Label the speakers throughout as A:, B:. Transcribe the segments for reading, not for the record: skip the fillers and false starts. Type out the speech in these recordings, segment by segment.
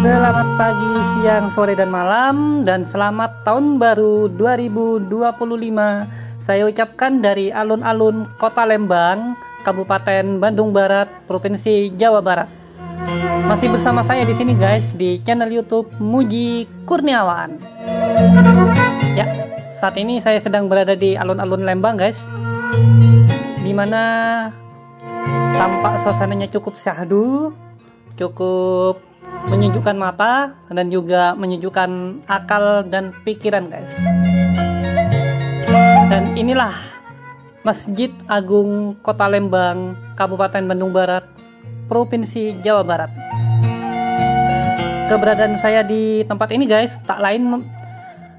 A: Selamat pagi, siang, sore, dan malam, dan selamat tahun baru 2025. Saya ucapkan dari alun-alun Kota Lembang, Kabupaten Bandung Barat, Provinsi Jawa Barat. Masih bersama saya di sini guys, di channel YouTube Muji Kurniawan. Ya, saat ini saya sedang berada di alun-alun Lembang guys, dimana tampak suasananya cukup syahdu, cukup menyejukkan mata dan juga menyejukkan akal dan pikiran guys. Dan inilah Masjid Agung Kota Lembang, Kabupaten Bandung Barat, Provinsi Jawa Barat. Keberadaan saya di tempat ini guys tak lain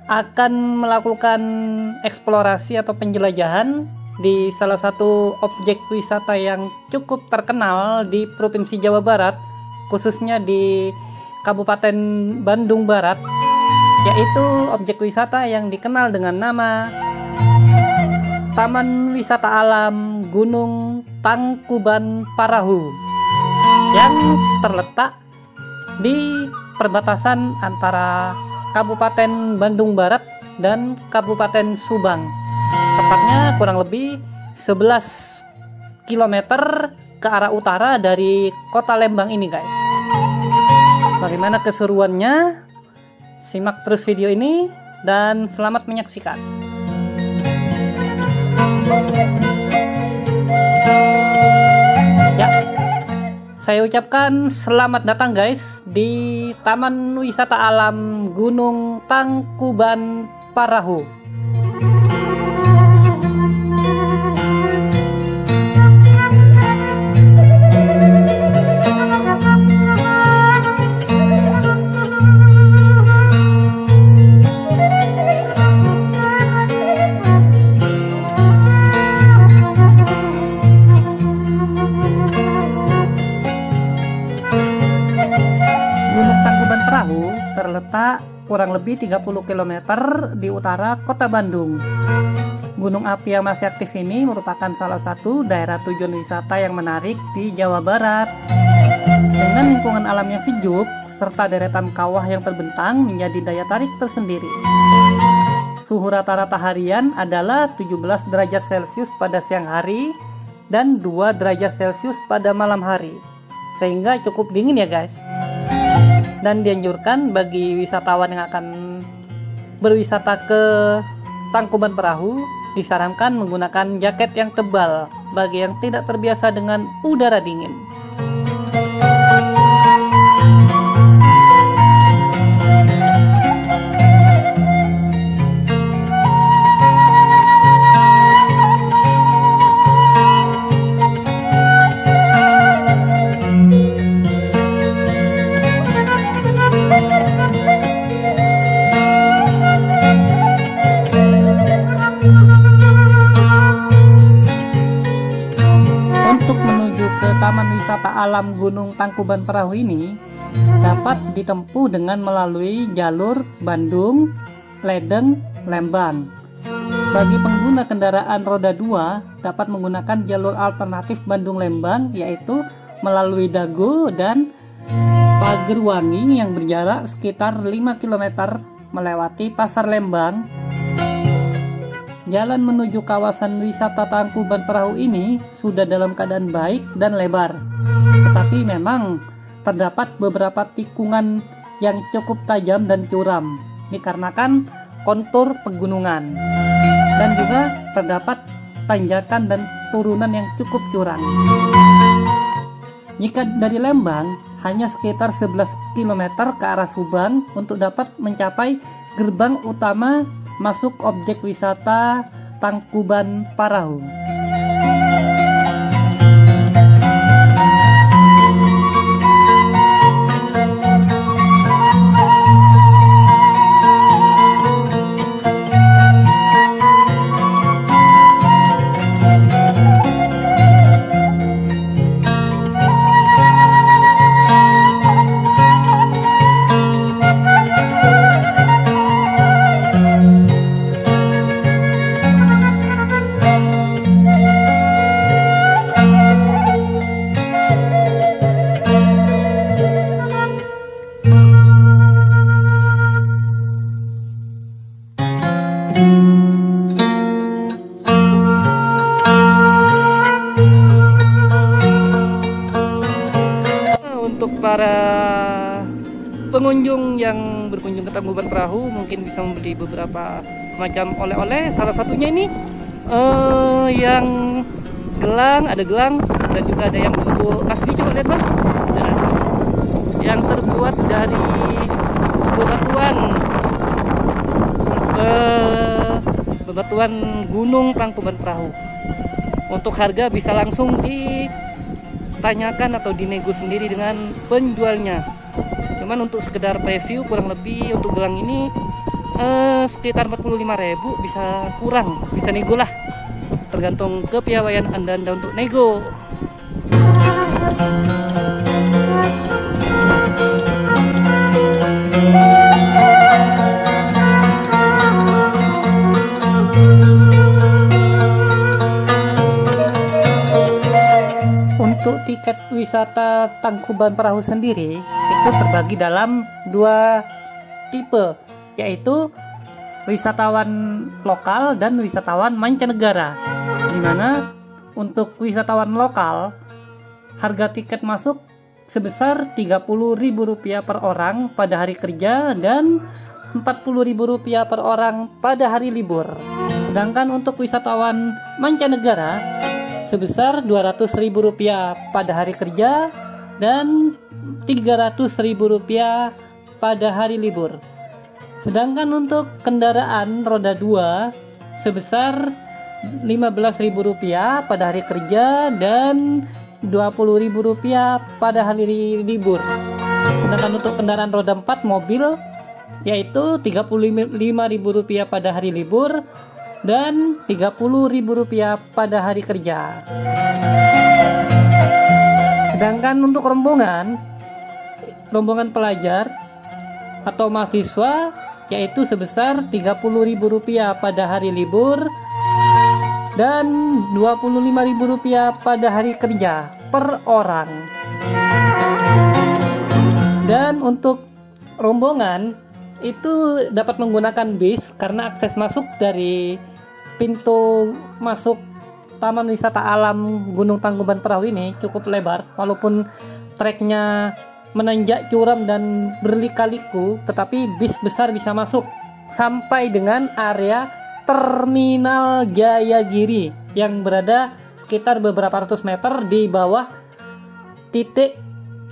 A: akan melakukan eksplorasi atau penjelajahan di salah satu objek wisata yang cukup terkenal di Provinsi Jawa Barat, khususnya di Kabupaten Bandung Barat, yaitu objek wisata yang dikenal dengan nama Taman Wisata Alam Gunung Tangkuban Parahu, yang terletak di perbatasan antara Kabupaten Bandung Barat dan Kabupaten Subang, tepatnya kurang lebih 11 km ke arah utara dari Kota Lembang ini guys. Bagaimana keseruannya? Simak terus video ini dan selamat menyaksikan. Ya, saya ucapkan selamat datang guys di Taman Wisata Alam Gunung Tangkuban Parahu. Terletak kurang lebih 30 km di utara Kota Bandung. Gunung api yang masih aktif ini merupakan salah satu daerah tujuan wisata yang menarik di Jawa Barat. Dengan lingkungan alam yang sejuk serta deretan kawah yang terbentang menjadi daya tarik tersendiri. Suhu rata-rata harian adalah 17 derajat Celcius pada siang hari dan 2 derajat Celcius pada malam hari, sehingga cukup dingin ya guys. Dan dianjurkan bagi wisatawan yang akan berwisata ke Tangkuban Parahu disarankan menggunakan jaket yang tebal bagi yang tidak terbiasa dengan udara dingin. Taman Wisata Alam Gunung Tangkuban Parahu ini dapat ditempuh dengan melalui jalur Bandung, Ledeng, Lembang. Bagi pengguna kendaraan roda 2 dapat menggunakan jalur alternatif Bandung-Lembang, yaitu melalui Dago dan Pagerwangi yang berjarak sekitar 5 km melewati Pasar Lembang. Jalan menuju kawasan wisata Tangkuban Parahu ini sudah dalam keadaan baik dan lebar, tetapi memang terdapat beberapa tikungan yang cukup tajam dan curam dikarenakan kontur pegunungan, dan juga terdapat tanjakan dan turunan yang cukup curam. Jika dari Lembang hanya sekitar 11 km ke arah Subang untuk dapat mencapai gerbang utama masuk objek wisata Tangkuban Parahu. para pengunjung yang berkunjung ke Tangkuban Perahu mungkin bisa membeli beberapa macam oleh-oleh. Salah satunya ini yang gelang, ada gelang, dan juga ada yang bentuk asli. Coba lihat Bang, yang terbuat dari bebatuan Gunung Tangkuban Perahu. Untuk harga bisa langsung ditanyakan atau dinego sendiri dengan penjualnya. Cuman untuk sekedar preview, kurang lebih untuk gelang ini sekitar 45.000, bisa kurang, bisa nego lah, tergantung kepiawaian anda untuk nego. Untuk tiket wisata Tangkuban Perahu sendiri itu terbagi dalam 2 tipe, yaitu wisatawan lokal dan wisatawan mancanegara. Dimana untuk wisatawan lokal harga tiket masuk sebesar Rp30.000 per orang pada hari kerja dan Rp40.000 per orang pada hari libur. Sedangkan untuk wisatawan mancanegara sebesar Rp200.000 pada hari kerja dan Rp300.000 pada hari libur. Sedangkan untuk kendaraan roda 2 sebesar Rp15.000 pada hari kerja dan Rp20.000 pada hari libur. Sedangkan untuk kendaraan roda 4 mobil yaitu Rp35.000 pada hari libur dan Rp30.000 pada hari kerja. Sedangkan untuk rombongan pelajar atau mahasiswa yaitu sebesar Rp30.000 pada hari libur dan Rp25.000 pada hari kerja per orang. Dan untuk rombongan itu dapat menggunakan bis karena akses masuk dari pintu masuk Taman Wisata Alam Gunung Tangkuban Perahu ini cukup lebar, walaupun treknya menanjak curam dan berlika-liku, tetapi bis besar bisa masuk sampai dengan area Terminal Jayagiri yang berada sekitar beberapa ratus meter di bawah titik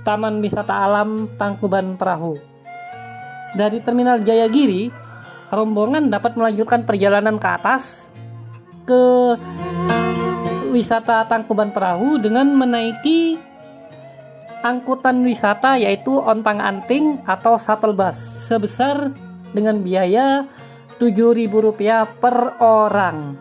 A: Taman Wisata Alam Tangkuban Perahu. Dari Terminal Jayagiri, rombongan dapat melanjutkan perjalanan ke atas ke wisata Tangkuban Perahu dengan menaiki angkutan wisata yaitu ontang-anting atau shuttle bus sebesar dengan biaya Rp7.000 per orang.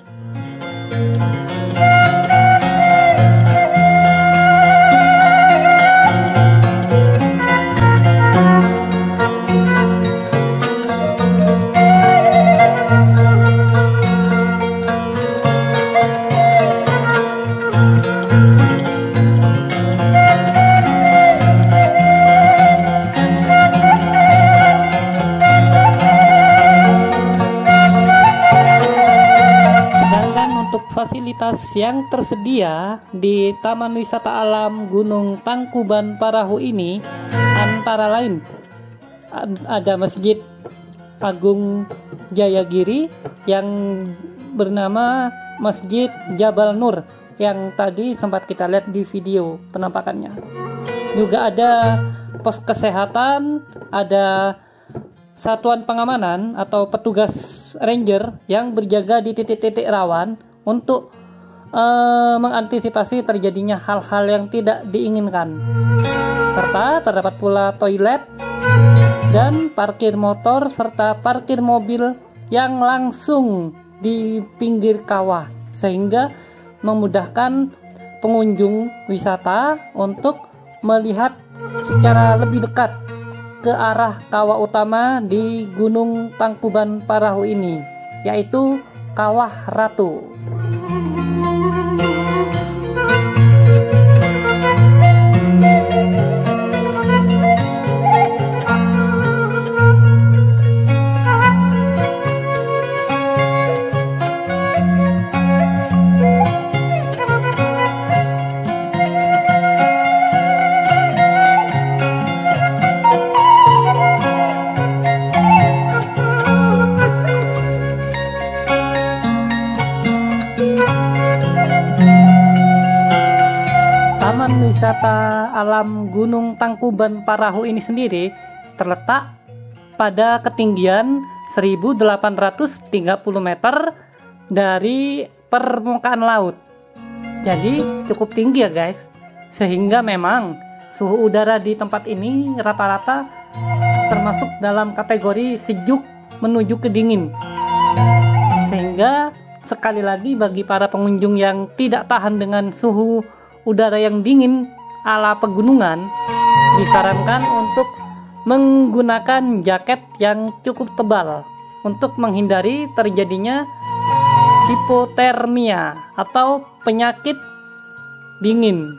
A: Fasilitas yang tersedia di Taman Wisata Alam Gunung Tangkuban Perahu ini antara lain ada Masjid Agung Jayagiri yang bernama Masjid Jabal Nur yang tadi sempat kita lihat di video penampakannya. Juga ada pos kesehatan, ada satuan pengamanan atau petugas ranger yang berjaga di titik-titik rawan untuk mengantisipasi terjadinya hal-hal yang tidak diinginkan. Serta terdapat pula toilet dan parkir motor serta parkir mobil yang langsung di pinggir kawah, sehingga memudahkan pengunjung wisata untuk melihat secara lebih dekat ke arah kawah utama di Gunung Tangkuban Perahu ini, yaitu Kawah Ratu. wisata alam Gunung Tangkuban Parahu ini sendiri terletak pada ketinggian 1830 meter dari permukaan laut. Jadi cukup tinggi ya guys, sehingga memang suhu udara di tempat ini rata-rata termasuk dalam kategori sejuk menuju ke dingin. Sehingga sekali lagi bagi para pengunjung yang tidak tahan dengan suhu udara yang dingin ala pegunungan, disarankan untuk menggunakan jaket yang cukup tebal untuk menghindari terjadinya hipotermia atau penyakit dingin.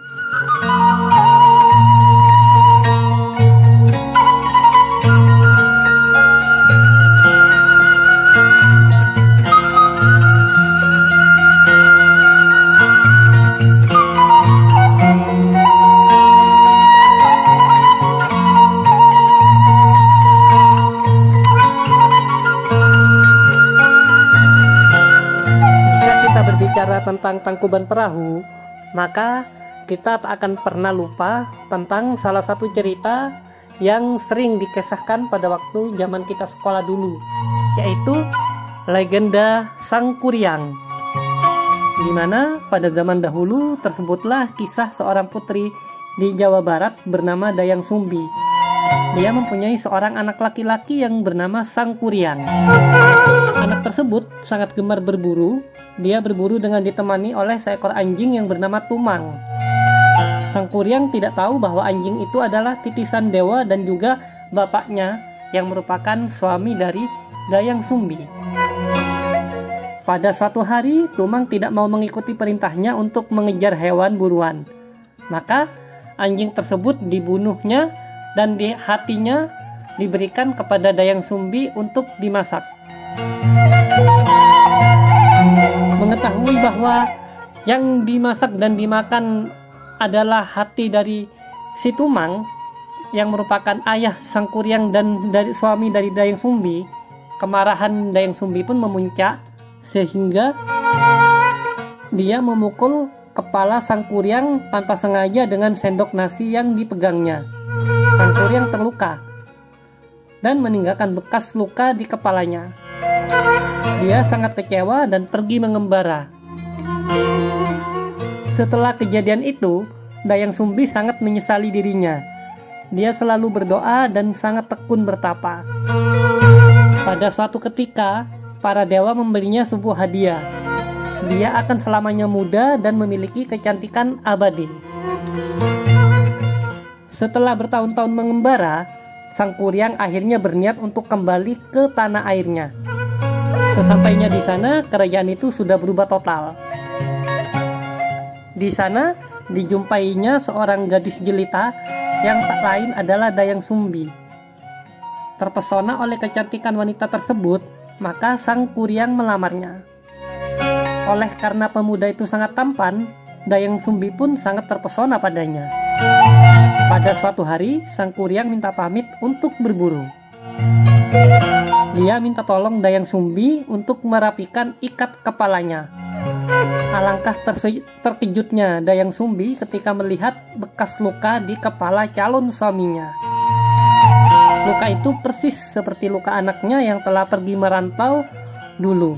A: Bicara tentang Tangkuban Perahu, maka kita tak akan pernah lupa tentang salah satu cerita yang sering dikisahkan pada waktu zaman kita sekolah dulu, yaitu legenda Sang Kuryang, di mana pada zaman dahulu tersebutlah kisah seorang putri di Jawa Barat bernama Dayang Sumbi. Dia mempunyai seorang anak laki-laki yang bernama Sang Kuryang. Anak tersebut sangat gemar berburu. Dia berburu dengan ditemani oleh seekor anjing yang bernama Tumang. Sang Kuryang tidak tahu bahwa anjing itu adalah titisan dewa dan juga bapaknya yang merupakan suami dari Dayang Sumbi. Pada suatu hari, Tumang tidak mau mengikuti perintahnya untuk mengejar hewan buruan. Maka anjing tersebut dibunuhnya dan di hatinya diberikan kepada Dayang Sumbi untuk dimasak. Mengetahui bahwa yang dimasak dan dimakan adalah hati dari si Tumang yang merupakan ayah Sang Kuryang dan dari suami dari Dayang Sumbi, kemarahan Dayang Sumbi pun memuncak sehingga dia memukul kepala Sang Kuryang tanpa sengaja dengan sendok nasi yang dipegangnya. Sang Kuryang terluka dan meninggalkan bekas luka di kepalanya. Dia sangat kecewa dan pergi mengembara. Setelah kejadian itu, Dayang Sumbi sangat menyesali dirinya. Dia selalu berdoa dan sangat tekun bertapa. Pada suatu ketika, para dewa memberinya sebuah hadiah. Dia akan selamanya muda dan memiliki kecantikan abadi. Setelah bertahun-tahun mengembara, Sang Kuryang akhirnya berniat untuk kembali ke tanah airnya. Sesampainya di sana, kerajaan itu sudah berubah total. Di sana, dijumpainya seorang gadis jelita yang tak lain adalah Dayang Sumbi. Terpesona oleh kecantikan wanita tersebut, maka Sang Kuryang melamarnya. Oleh karena pemuda itu sangat tampan, Dayang Sumbi pun sangat terpesona padanya. Pada suatu hari, Sang Kuryang minta pamit untuk berburu. Dia minta tolong Dayang Sumbi untuk merapikan ikat kepalanya. Alangkah terkejutnya Dayang Sumbi ketika melihat bekas luka di kepala calon suaminya. Luka itu persis seperti luka anaknya yang telah pergi merantau dulu.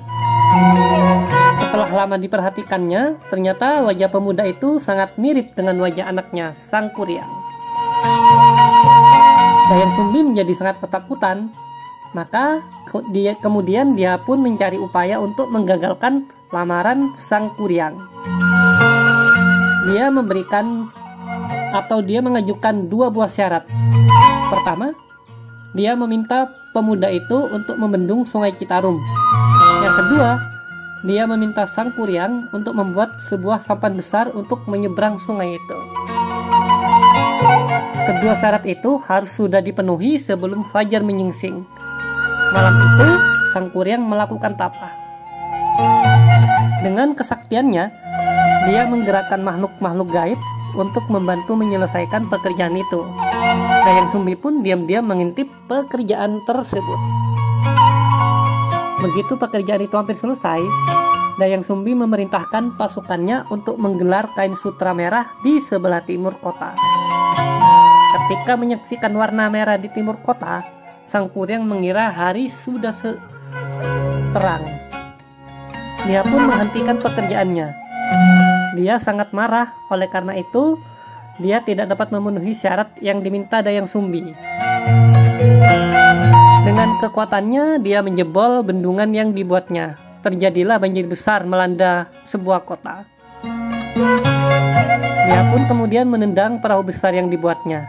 A: Setelah lama diperhatikannya, ternyata wajah pemuda itu sangat mirip dengan wajah anaknya, Sang Kuryang. Dayang Sumbi menjadi sangat ketakutan. Maka kemudian dia pun mencari upaya untuk menggagalkan lamaran Sang Kuryang. Dia mengajukan dua buah syarat. Pertama, dia meminta pemuda itu untuk membendung Sungai Citarum. Yang kedua, dia meminta Sang Kuryang untuk membuat sebuah sampan besar untuk menyeberang sungai itu. Kedua syarat itu harus sudah dipenuhi sebelum fajar menyingsing. Malam itu, Sang Kuryang melakukan tapa. Dengan kesaktiannya, dia menggerakkan makhluk-makhluk gaib untuk membantu menyelesaikan pekerjaan itu. Dayang Sumbi pun diam-diam mengintip pekerjaan tersebut. Begitu pekerjaan itu hampir selesai, Dayang Sumbi memerintahkan pasukannya untuk menggelar kain sutra merah di sebelah timur kota. Ketika menyaksikan warna merah di timur kota, sang kuryang mengira hari sudah terang. Dia pun menghentikan pekerjaannya. Dia sangat marah, oleh karena itu dia tidak dapat memenuhi syarat yang diminta Dayang Sumbi. Dengan kekuatannya, dia menjebol bendungan yang dibuatnya. Terjadilah banjir besar melanda sebuah kota. Dia pun kemudian menendang perahu besar yang dibuatnya.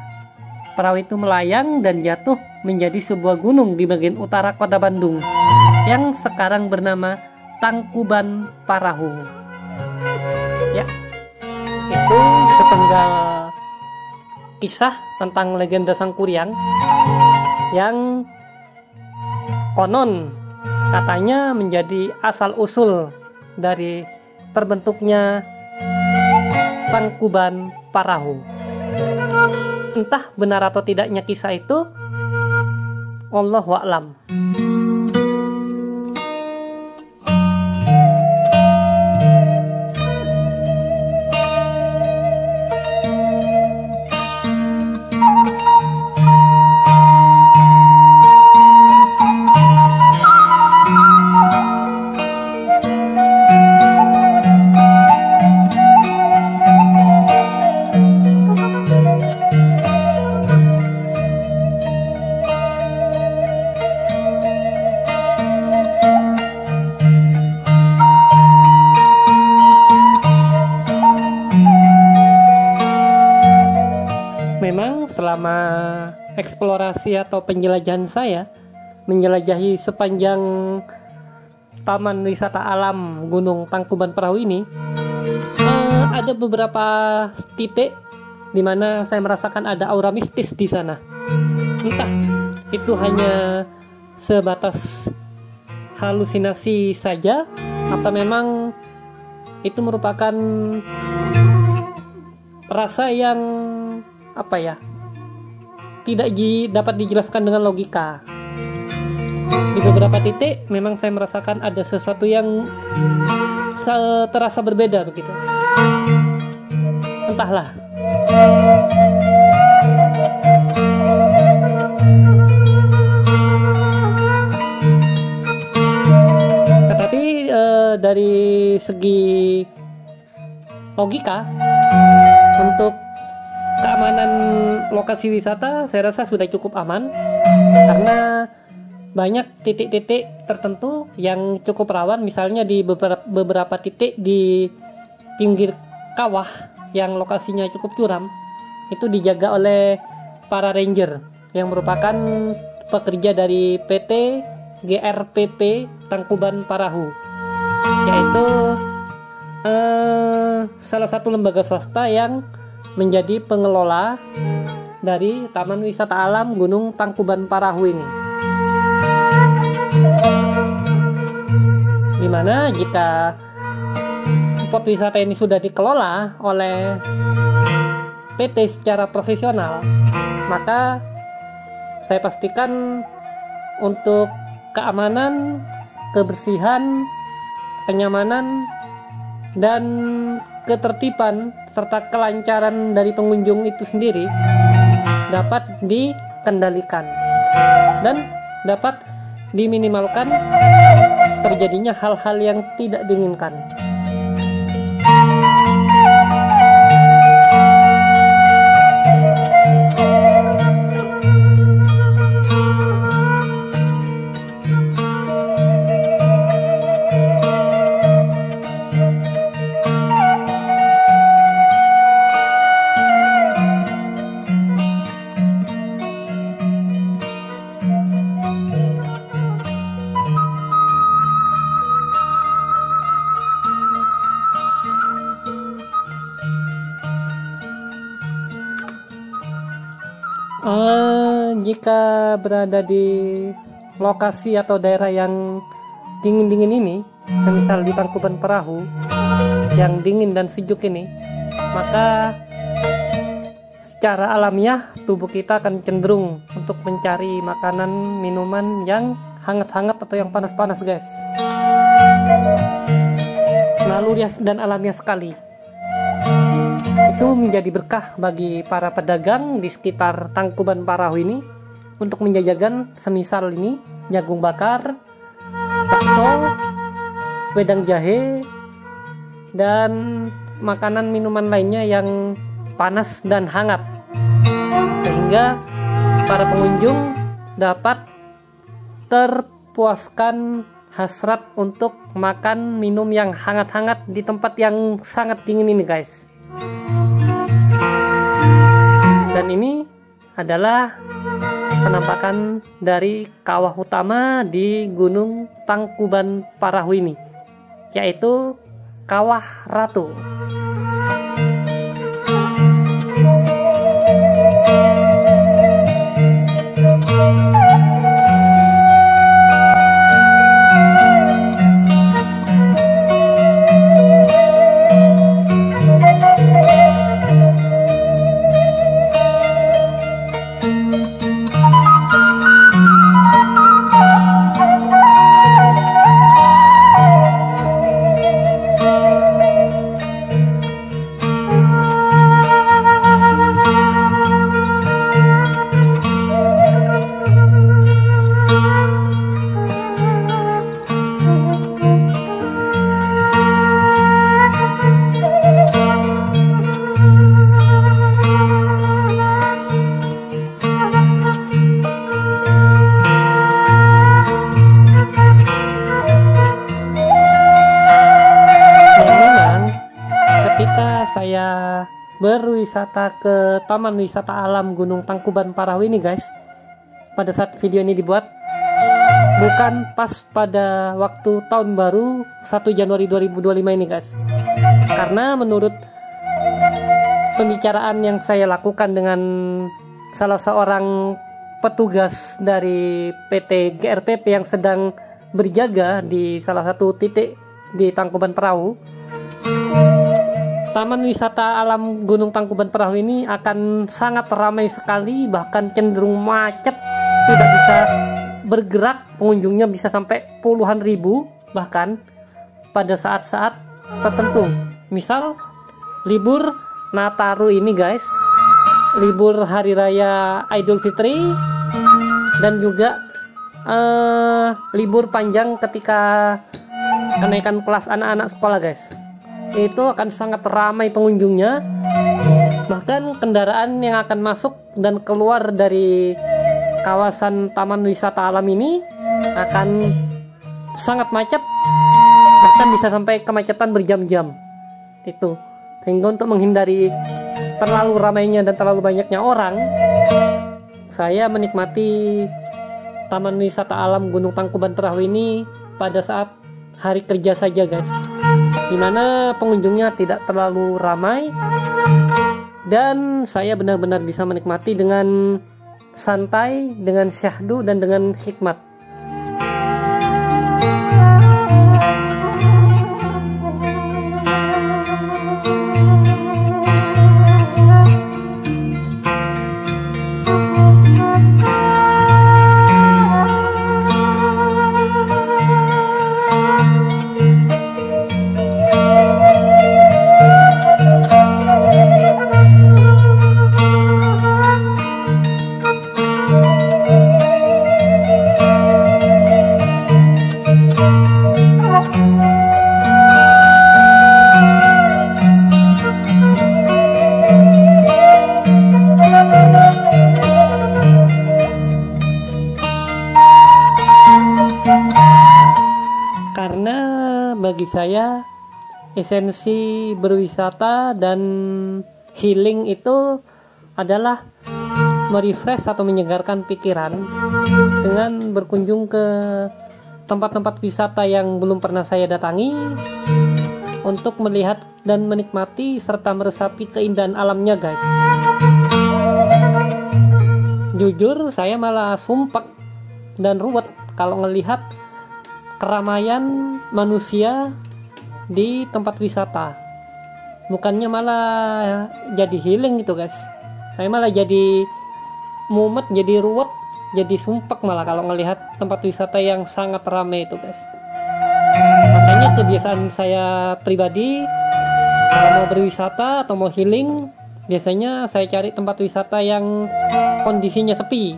A: Perahu itu melayang dan jatuh menjadi sebuah gunung di bagian utara kota Bandung, yang sekarang bernama Tangkuban Parahu. Ya, itu sepenggal kisah tentang legenda Sang Kuryang yang konon katanya menjadi asal-usul dari terbentuknya Tangkuban Parahu. Entah benar atau tidaknya kisah itu, Allahu a'lam. Selama eksplorasi atau penjelajahan saya menjelajahi sepanjang Taman Wisata Alam Gunung Tangkuban Parahu ini, ada beberapa titik di mana saya merasakan ada aura mistis di sana. Entah itu hanya sebatas halusinasi saja atau memang itu merupakan rasa yang tidak dapat dijelaskan dengan logika. Di beberapa titik memang saya merasakan ada sesuatu yang terasa berbeda begitu. Entahlah. Tetapi dari segi logika, untuk keamanan lokasi wisata saya rasa sudah cukup aman, karena banyak titik-titik tertentu yang cukup rawan, misalnya di beberapa titik di pinggir kawah yang lokasinya cukup curam, itu dijaga oleh para ranger yang merupakan pekerja dari PT GRPP Tangkuban Parahu, yaitu salah satu lembaga swasta yang menjadi pengelola dari Taman Wisata Alam Gunung Tangkuban Parahu ini. Dimana jika spot wisata ini sudah dikelola oleh PT secara profesional, maka saya pastikan untuk keamanan, kebersihan, kenyamanan, dan ketertiban serta kelancaran dari pengunjung itu sendiri dapat dikendalikan dan dapat diminimalkan terjadinya hal-hal yang tidak diinginkan. Jika berada di lokasi atau daerah yang dingin-dingin ini, semisal di Tangkuban Parahu yang dingin dan sejuk ini, maka secara alamiah tubuh kita akan cenderung untuk mencari makanan, minuman yang hangat-hangat atau yang panas-panas, guys. Naluri dan alamiah sekali. itu menjadi berkah bagi para pedagang di sekitar Tangkuban Parahu ini untuk menjajakan semisal ini jagung bakar, bakso, wedang jahe, dan makanan minuman lainnya yang panas dan hangat, sehingga para pengunjung dapat terpuaskan hasrat untuk makan minum yang hangat-hangat di tempat yang sangat dingin ini guys. Dan ini adalah penampakan dari kawah utama di Gunung Tangkuban Parahu ini, yaitu Kawah Ratu. Saya berwisata ke Taman Wisata Alam Gunung Tangkuban Parahu ini guys, pada saat video ini dibuat bukan pas pada waktu tahun baru 1 Januari 2025 ini guys, karena menurut pembicaraan yang saya lakukan dengan salah seorang petugas dari PT GRPP yang sedang berjaga di salah satu titik di Tangkuban Parahu, Taman Wisata Alam Gunung Tangkuban Parahu ini akan sangat ramai sekali, bahkan cenderung macet, tidak bisa bergerak, pengunjungnya bisa sampai puluhan ribu bahkan pada saat-saat tertentu. Misal libur Nataru ini guys, libur Hari Raya Idul Fitri, dan juga libur panjang ketika kenaikan kelas anak-anak sekolah guys. Itu akan sangat ramai pengunjungnya, bahkan kendaraan yang akan masuk dan keluar dari kawasan Taman Wisata Alam ini akan sangat macet, bahkan bisa sampai kemacetan berjam-jam itu. Sehingga untuk menghindari terlalu ramainya dan terlalu banyaknya orang, saya menikmati Taman Wisata Alam Gunung Tangkuban Parahu ini pada saat hari kerja saja guys, dimana pengunjungnya tidak terlalu ramai dan saya benar-benar bisa menikmati dengan santai, dengan syahdu, dan dengan hikmat. Bagi saya, esensi berwisata dan healing itu adalah merefresh atau menyegarkan pikiran dengan berkunjung ke tempat-tempat wisata yang belum pernah saya datangi, untuk melihat dan menikmati serta meresapi keindahan alamnya guys. Jujur saya malah sumpek dan ruwet kalau ngelihat keramaian manusia di tempat wisata. Bukannya malah jadi healing gitu guys, saya malah jadi mumet, jadi ruwet, jadi sumpek malah kalau ngelihat tempat wisata yang sangat ramai itu guys. Makanya kebiasaan saya pribadi Kalau mau berwisata atau mau healing, biasanya saya cari tempat wisata yang kondisinya sepi.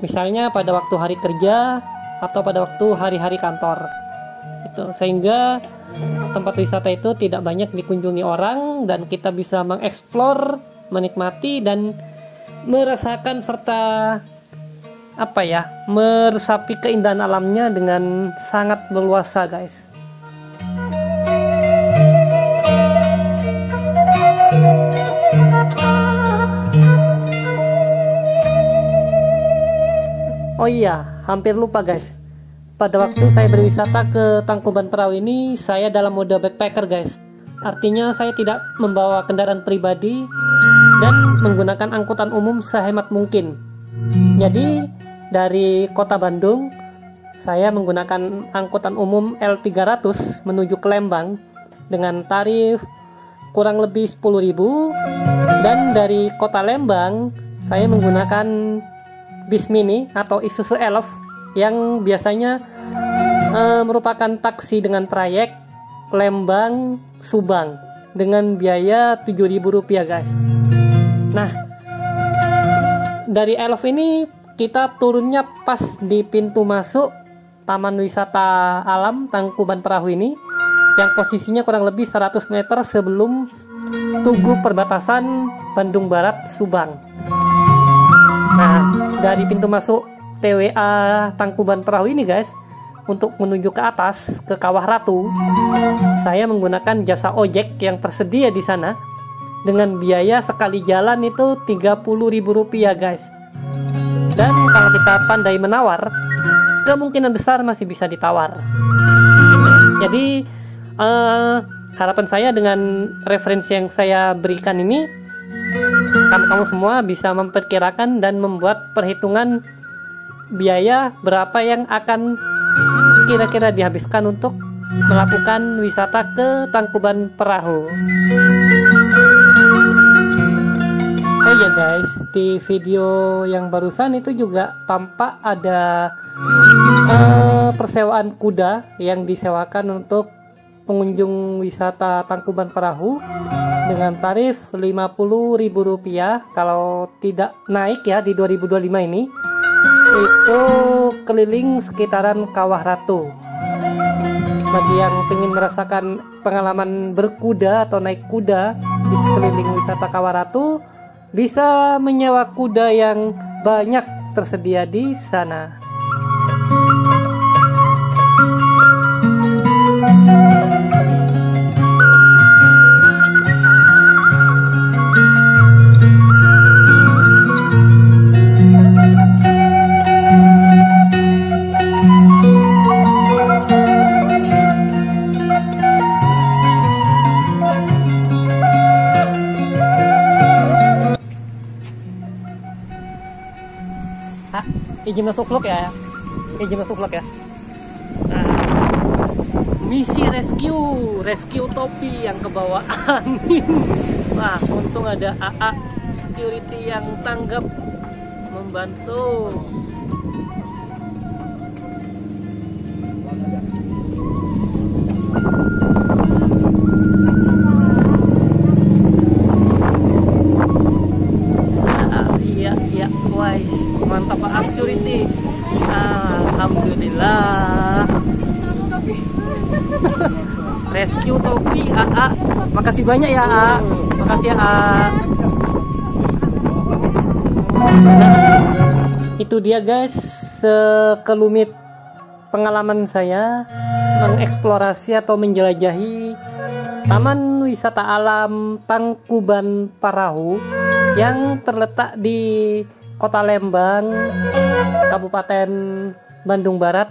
A: Misalnya pada waktu hari kerja atau pada waktu hari-hari kantor. Itu sehingga tempat wisata itu tidak banyak dikunjungi orang dan kita bisa mengeksplor, menikmati dan merasakan serta meresapi keindahan alamnya dengan sangat leluasa, guys. Oh iya, hampir lupa, guys. Pada waktu saya berwisata ke Tangkuban Perahu ini, saya dalam mode backpacker, guys. Artinya saya tidak membawa kendaraan pribadi dan menggunakan angkutan umum sehemat mungkin. Jadi dari kota Bandung, saya menggunakan angkutan umum L300 menuju ke Lembang dengan tarif kurang lebih 10.000, dan dari kota Lembang saya menggunakan bis mini atau Isuzu Elf yang biasanya merupakan taksi dengan trayek Lembang Subang dengan biaya Rp7.000, guys. Nah, dari Elf ini kita turunnya pas di pintu masuk Taman Wisata Alam Tangkuban Perahu ini, yang posisinya kurang lebih 100 meter sebelum tugu perbatasan Bandung Barat Subang. Nah, dari pintu masuk TWA Tangkuban Perahu ini, guys, untuk menuju ke atas ke Kawah Ratu, saya menggunakan jasa ojek yang tersedia di sana dengan biaya sekali jalan itu Rp30.000, guys. Dan kalau kita pandai menawar, kemungkinan besar masih bisa ditawar. Jadi harapan saya dengan referensi yang saya berikan ini, kamu semua bisa memperkirakan dan membuat perhitungan biaya berapa yang akan kira-kira dihabiskan untuk melakukan wisata ke Tangkuban Perahu. Oh ya, guys, di video yang barusan itu juga tampak ada persewaan kuda yang disewakan untuk pengunjung wisata Tangkuban Perahu dengan tarif Rp50.000. Kalau tidak naik ya di 2025 ini, itu keliling sekitaran Kawah Ratu. Bagi yang ingin merasakan pengalaman berkuda atau naik kuda di sekeliling wisata Kawah Ratu, bisa menyewa kuda yang banyak tersedia di sana. Izin masuk vlog ya, izin masuk vlog ya. Nah, misi rescue topi yang kebawa angin. Wah, untung ada AA security yang tanggap membantu. Iya, guys, mantap Pak security. Alhamdulillah. Rescue topi AA. Makasih banyak ya AA. Makasih ya AA. Nah, itu dia, guys, sekelumit pengalaman saya mengeksplorasi atau menjelajahi Taman Wisata Alam Tangkuban Perahu yang terletak di Kota Lembang, Kabupaten Bandung Barat,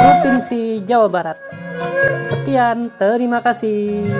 A: Provinsi Jawa Barat. Sekian, terima kasih.